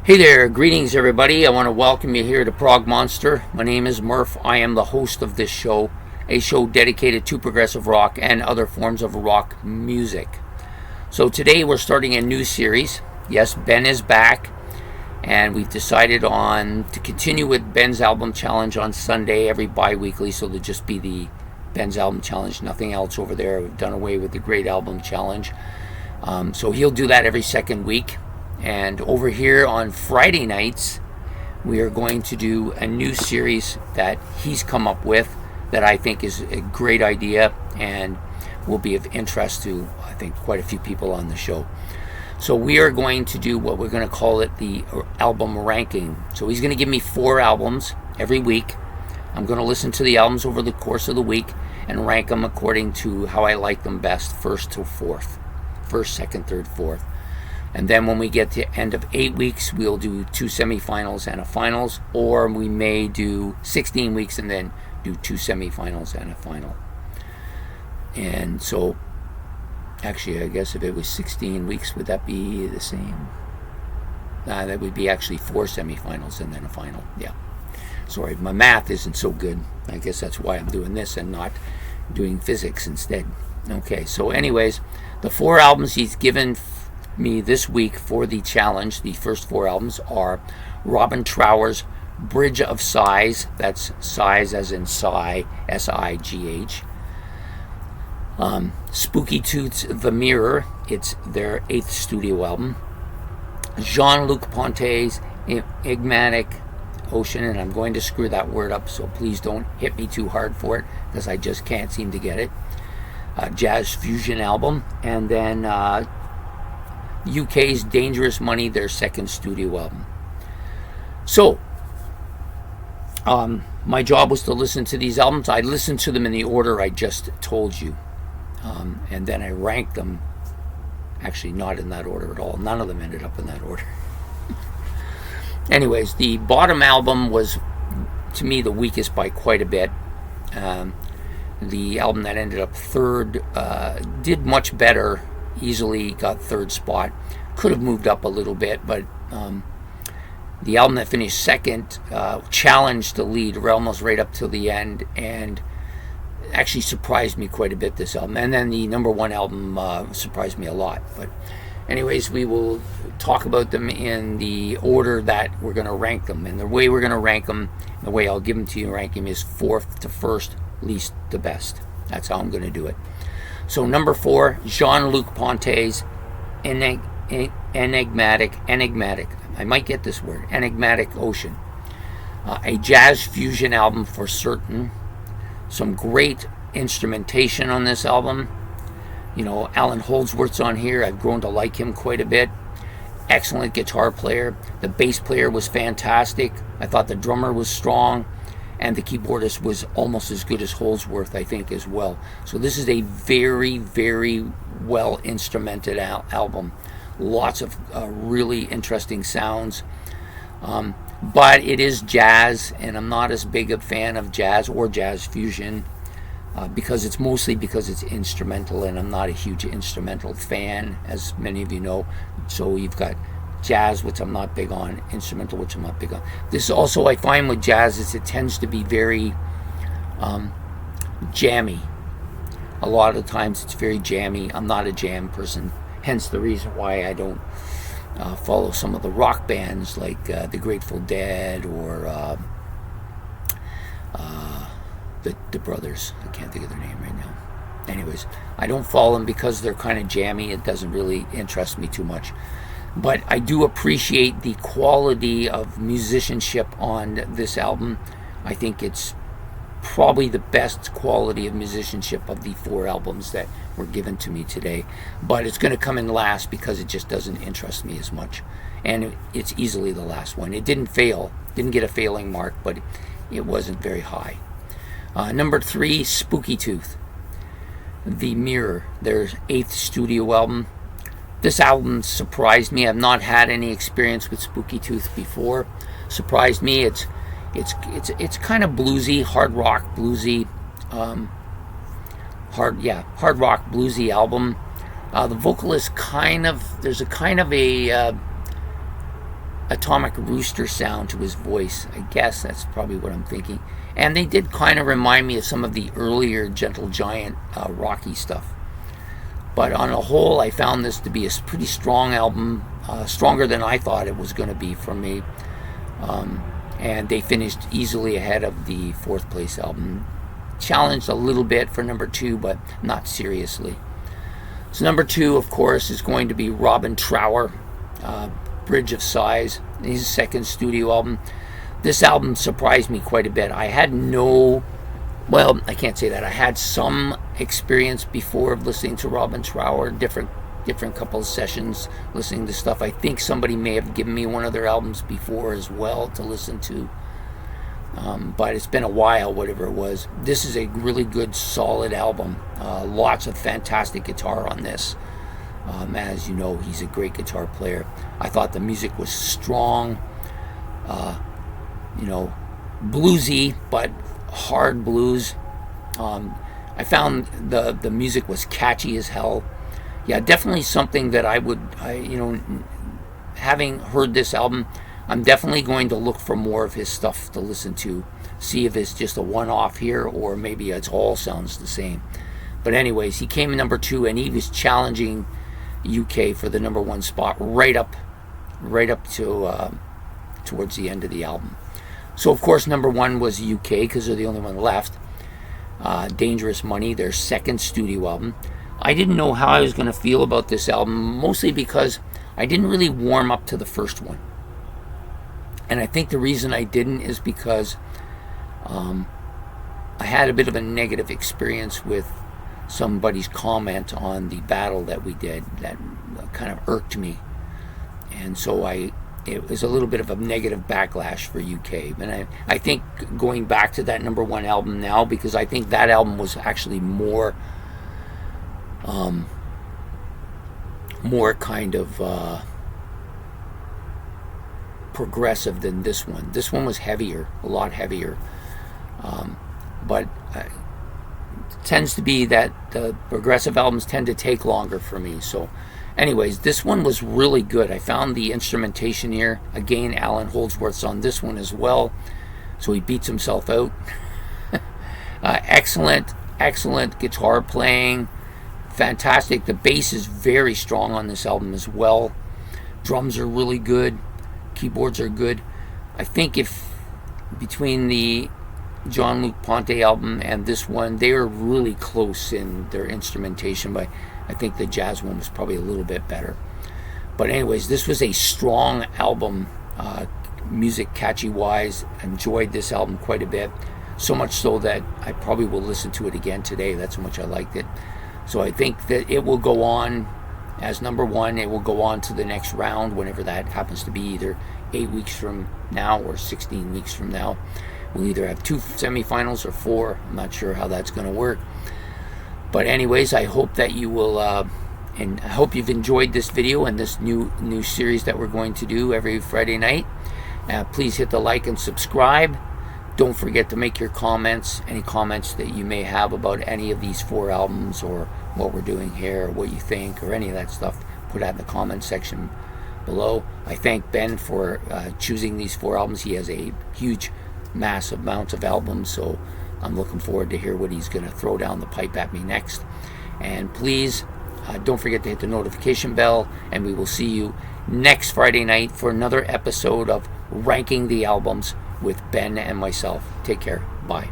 Hey there, greetings everybody. I want to welcome you here to Prog Monster. My name is Murph. I am the host of this show, a show dedicated to progressive rock and other forms of rock music. So today we're starting a new series. Yes, Ben is back, and we've decided to continue with Ben's album challenge on Sunday every bi-weekly, so there'll just be the Ben's album challenge, nothing else over there. We've done away with the great album challenge. So he'll do that every second week. And over here on Friday nights, we are going to do a new series that he's come up with that I think is a great idea and will be of interest to, I think, quite a few people on the show. So we are going to do what we're going to call it the album ranking. So he's going to give me 4 albums every week. I'm going to listen to the albums over the course of the week and rank them according to how I like them best, first to fourth. First, second, third, fourth. And then when we get to the end of 8 weeks, we'll do 2 semifinals and a finals, or we may do 16 weeks and then do 2 semifinals and a final. And so, actually, I guess if it was 16 weeks, would that be the same? That would be actually 4 semifinals and then a final. Yeah. Sorry, my math isn't so good. I guess that's why I'm doing this and not doing physics instead. Okay, so anyways, the 4 albums he's given me this week for the challenge, the first 4 albums, are Robin Trower's Bridge of Sighs, that's sighs as in sigh, S-I-G-H. Spooky Tooth's The Mirror, it's their 8th studio album. Jean-Luc Ponty's Enigmatic Ocean, and I'm going to screw that word up, so please don't hit me too hard for it, because I just can't seem to get it. Jazz Fusion album, and then UK's Dangerous Money, their 2nd studio album. So, my job was to listen to these albums. I listened to them in the order I just told you. And then I ranked them. Actually, not in that order at all. None of them ended up in that order. Anyways, the bottom album was, to me, the weakest by quite a bit. The album that ended up 3rd did much better. Easily got 3rd spot. Could have moved up a little bit, but the album that finished 2nd challenged the lead almost right up till the end, and actually surprised me quite a bit, this album. And then the number 1 album surprised me a lot. But anyways, we will talk about them in the order that we're going to rank them. And the way we're going to rank them, the way I'll give them to you and rank them, is 4th to 1st, least to best. That's how I'm going to do it. So number 4, Jean-Luc Ponty's Enigmatic, I might get this word, Enigmatic Ocean. A jazz fusion album for certain. Some great instrumentation on this album. You know, Alan Holdsworth's on here. I've grown to like him quite a bit. Excellent guitar player. The bass player was fantastic. I thought the drummer was strong. And the keyboardist was almost as good as Holdsworth, I think, as well. So this is a very, very well instrumented album. Lots of really interesting sounds. But it is jazz, and I'm not as big a fan of jazz or jazz fusion because it's instrumental, and I'm not a huge instrumental fan, as many of you know. So you've got jazz, which I'm not big on, instrumental, which I'm not big on. This also, I find with jazz, is it tends to be very jammy. A lot of the times it's very jammy. I'm not a jam person, hence the reason why I don't follow some of the rock bands like the Grateful Dead or the Brothers. I can't think of their name right now. Anyways, I don't follow them because they're kind of jammy. It doesn't really interest me too much. But I do appreciate the quality of musicianship on this album. I think it's probably the best quality of musicianship of the 4 albums that were given to me today. But it's going to come in last because it just doesn't interest me as much. And it's easily the last one. It didn't fail. Didn't get a failing mark, but it wasn't very high. Number 3, Spooky Tooth. The Mirror, their 8th studio album. This album surprised me. I've not had any experience with Spooky Tooth before. Surprised me. It's kind of bluesy, hard rock bluesy, hard rock bluesy album. The vocalist there's a kind of a atomic rooster sound to his voice. I guess that's probably what I'm thinking. And they did kind of remind me of some of the earlier Gentle Giant Rocky stuff. But on a whole, I found this to be a pretty strong album, stronger than I thought it was going to be for me. And they finished easily ahead of the 4th place album. Challenged a little bit for number 2, but not seriously. So number 2, of course, is going to be Robin Trower, Bridge of Sighs, his 2nd studio album. This album surprised me quite a bit. I had well, I can't say that. I had some experience before of listening to Robin Trower, different couple of sessions listening to stuff. I think somebody may have given me one of their albums before as well to listen to. But it's been a while, whatever it was. This is a really good, solid album. Lots of fantastic guitar on this. As you know, he's a great guitar player. I thought the music was strong, bluesy, but hard blues. I found the music was catchy as hell. Yeah, definitely something that having heard this album, I'm definitely going to look for more of his stuff to listen to, see if it's just a one-off here or maybe it all sounds the same. But anyways, he came in number 2 and he was challenging UK for the number 1 spot right up to towards the end of the album. So of course number 1 was UK because they're the only one left. Dangerous Money, their 2nd studio album. I didn't know how I was going to feel about this album, mostly because I didn't really warm up to the first one. And I think the reason I didn't is because I had a bit of a negative experience with somebody's comment on the battle that we did that kind of irked me. And so it was a little bit of a negative backlash for UK. And I think going back to that number 1 album now, because I think that album was actually more kind of progressive than this one. This one was heavier, a lot heavier. But it tends to be that the progressive albums tend to take longer for me. So anyways, this one was really good. I found the instrumentation here. Again, Alan Holdsworth's on this one as well. So he beats himself out. Excellent guitar playing. Fantastic. The bass is very strong on this album as well. Drums are really good. Keyboards are good. I think if between the Jean-Luc Ponty album and this one, they are really close in their instrumentation, but I think the jazz one was probably a little bit better. But anyways, this was a strong album, music catchy wise. Enjoyed this album quite a bit, so much so that I probably will listen to it again today. That's how much I liked it. So I think that it will go on as number 1. It will go on to the next round, whenever that happens to be, either 8 weeks from now or 16 weeks from now. We'll either have 2 semifinals or 4. I'm not sure how that's going to work. But anyways, I hope that you will, and I hope you've enjoyed this video and this new series that we're going to do every Friday night. Please hit the like and subscribe. Don't forget to make your comments, any comments that you may have about any of these 4 albums or what we're doing here, or what you think, or any of that stuff. Put that in the comment section below. I thank Ben for choosing these 4 albums. He has a huge, massive amount of albums, so I'm looking forward to hear what he's going to throw down the pipe at me next. And please don't forget to hit the notification bell, and we will see you next Friday night for another episode of Ranking the Albums with Ben and myself. Take care. Bye.